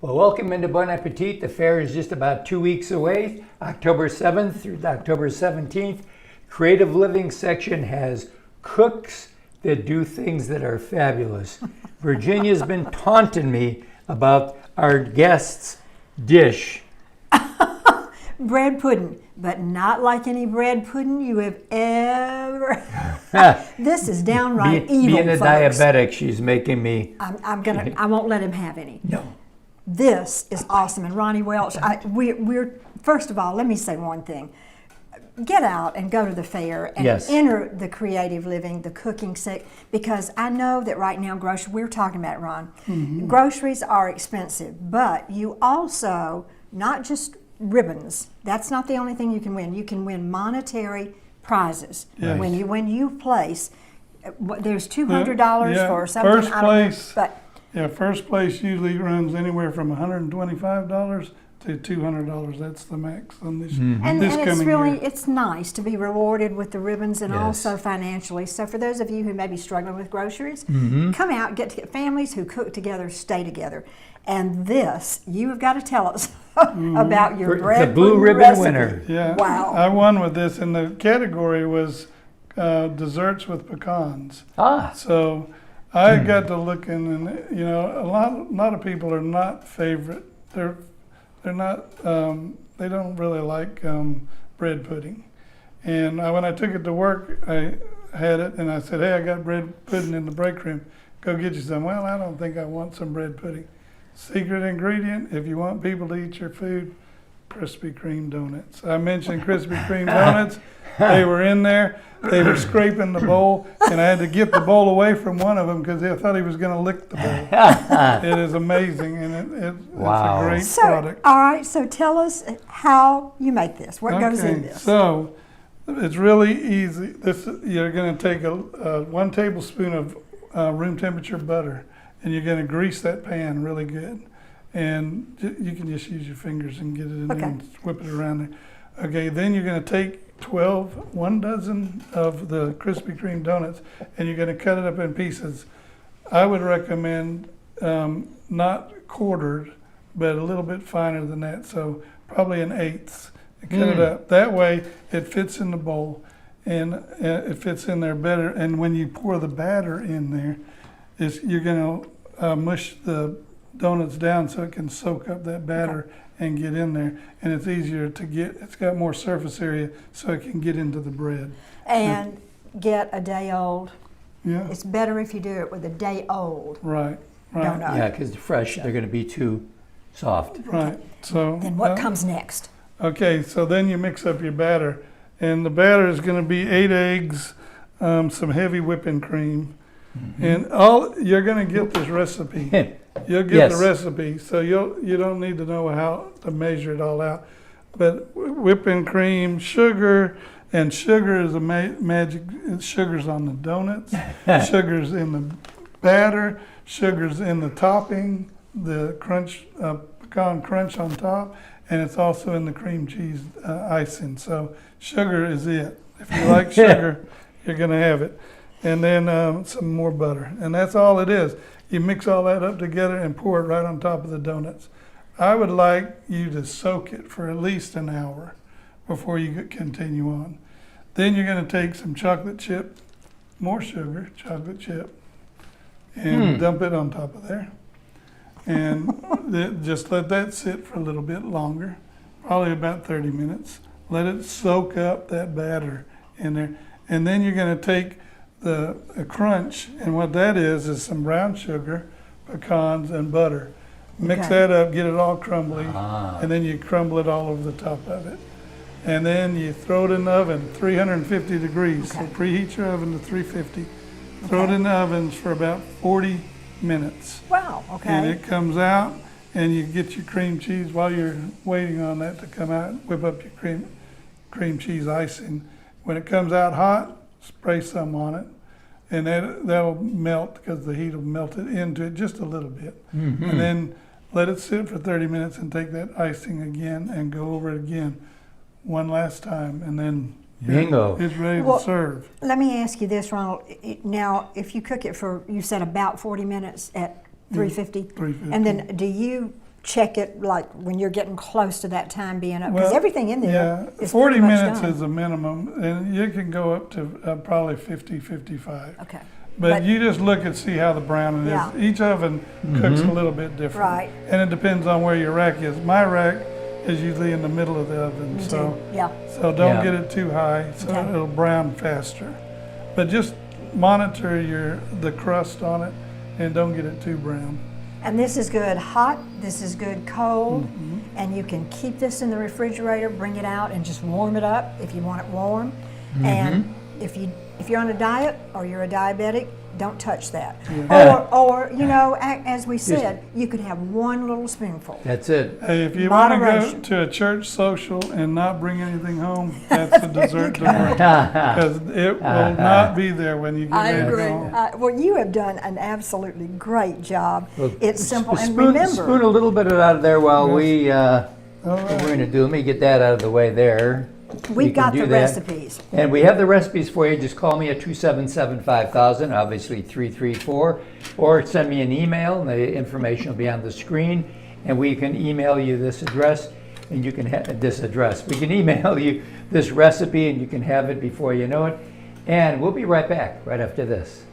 Well, welcome into Bon Appetit. The fair is just about 2 weeks away, October 7th through October 17th. Creative Living section has cooks that do things that are fabulous. Virginia's been taunting me about our guest's dish. Bread pudding, but not like any bread pudding you have ever. This is downright evil, Being a folks. diabetic, she's making me. I won't let him have any. No. This is awesome, and Ronnie Welch. We're first of all, let me say one thing. Get out and go to the fair and enter the creative living, the cooking because I know that right now we're talking about it, Ron. Mm-hmm. Groceries are expensive, but you also not just ribbons. That's not the only thing you can win. You can win monetary prizes. Yes. When you place, there's $200 for something. First place, first place usually runs anywhere from $125 to $200. That's the max on this. Mm-hmm. And this it's coming year. It's nice to be rewarded with the ribbons and also financially. So for those of you who may be struggling with groceries, come out, get families who cook together, stay together. And this, you have got to tell us about your bread the blue ribbon recipe. winner. Yeah, wow! I won with this, and the category was desserts with pecans. So I got to looking, and a lot of people are not favorite. They're not. They don't really like bread pudding. And when I took it to work, I had it, and I said, "Hey, I got bread pudding in the break room. Go get you some." Well, I don't think I want some bread pudding. Secret ingredient, if you want people to eat your food, Krispy Kreme donuts. I mentioned Krispy Kreme donuts. They were in there. They were scraping the bowl, and I had to get the bowl away from one of them because I thought he was going to lick the bowl. It is amazing, and it's a great product. All right, so tell us how you make this. What goes in this? So it's really easy. You're going to take a 1 tablespoon of room temperature butter, and you're going to grease that pan really good. And you can just use your fingers and get it in there and whip it around there. Okay, then you're going to take 1 dozen of the Krispy Kreme donuts, and you're going to cut it up in pieces. I would recommend not quartered, but a little bit finer than that, so probably an 1/8. Cut it up. That way it fits in the bowl, and it fits in there better. And when you pour the batter in there, you're going to mush the donuts down so it can soak up that batter and get in there, and it's easier to get. It's got more surface area so it can get into the bread. And get a day old. Yeah. It's better if you do it with a day old. Right. donut. Yeah, because fresh, they're going to be too soft. Right. So Then what comes next? Okay, so then you mix up your batter, and the batter is going to be 8 eggs, some heavy whipping cream, and you're going to get this recipe. You'll get the recipe, so you don't need to know how to measure it all out. But whipping cream, sugar, and sugar is a magic. Sugar's on the donuts, sugar's in the batter, sugar's in the topping, the crunch, pecan crunch on top, and it's also in the cream cheese icing. So sugar is it. If you like sugar, you're going to have it. And then some more butter. And that's all it is. You mix all that up together and pour it right on top of the donuts. I would like you to soak it for at least an hour before you continue on. Then you're going to take some chocolate chip, more sugar, chocolate chip, and dump it on top of there. And just let that sit for a little bit longer, probably about 30 minutes. Let it soak up that batter in there. And then you're going to take the crunch, and what that is some brown sugar, pecans, and butter. Mix that up, get it all crumbly, and then you crumble it all over the top of it. And then you throw it in the oven, 350 degrees. So preheat your oven to 350. Throw it in the ovens for about 40 minutes. Wow, okay. And it comes out, and you get your cream cheese. While you're waiting on that to come out, whip up your cream cheese icing. When it comes out hot, spray some on it, and that'll melt because the heat will melt it into it just a little bit. And then let it sit for 30 minutes and take that icing again and go over it again one last time, and then Bingo. It's ready to serve. Let me ask you this, Ronald. Now, if you cook it for, you said about 40 minutes at 350, 350. and then do you check it like when you're getting close to that time being up, because Well, everything in there Yeah, is 40 pretty much minutes done. is a minimum, and you can go up to probably 50, 55. Okay. But you just look and see how the browning Yeah. is. Each oven cooks a little bit different. Right. And it depends on where your rack is. My rack is usually in the middle of the oven, Me so too. Yeah. so don't Yeah. get it too high, so Okay. it'll brown faster. But just monitor the crust on it, and don't get it too brown. And this is good hot, this is good cold, Mm-hmm. and you can keep this in the refrigerator, bring it out and just warm it up if you want it warm. Mm-hmm. And if you're on a diet or you're a diabetic, don't touch that. Yeah. Or you know, as we said, you could have one little spoonful. That's it. Hey, if you want to go Moderation. to a church social and not bring anything home, that's a dessert to bring, because it will not be there when you get I ready to agree. go home. Well, you have done an absolutely great job. Well, It's simple, and spoon remember, a little bit out of there while we're All right. going to do. Let me get that out of the way there. We we've can got do the that. recipes. And we have the recipes for you. Just call me at 277-5000, obviously 334, or send me an email, and the information will be on the screen. And we can email you this address, and you can have this address. We can email you this recipe, and you can have it before you know it. And we'll be right back right after this.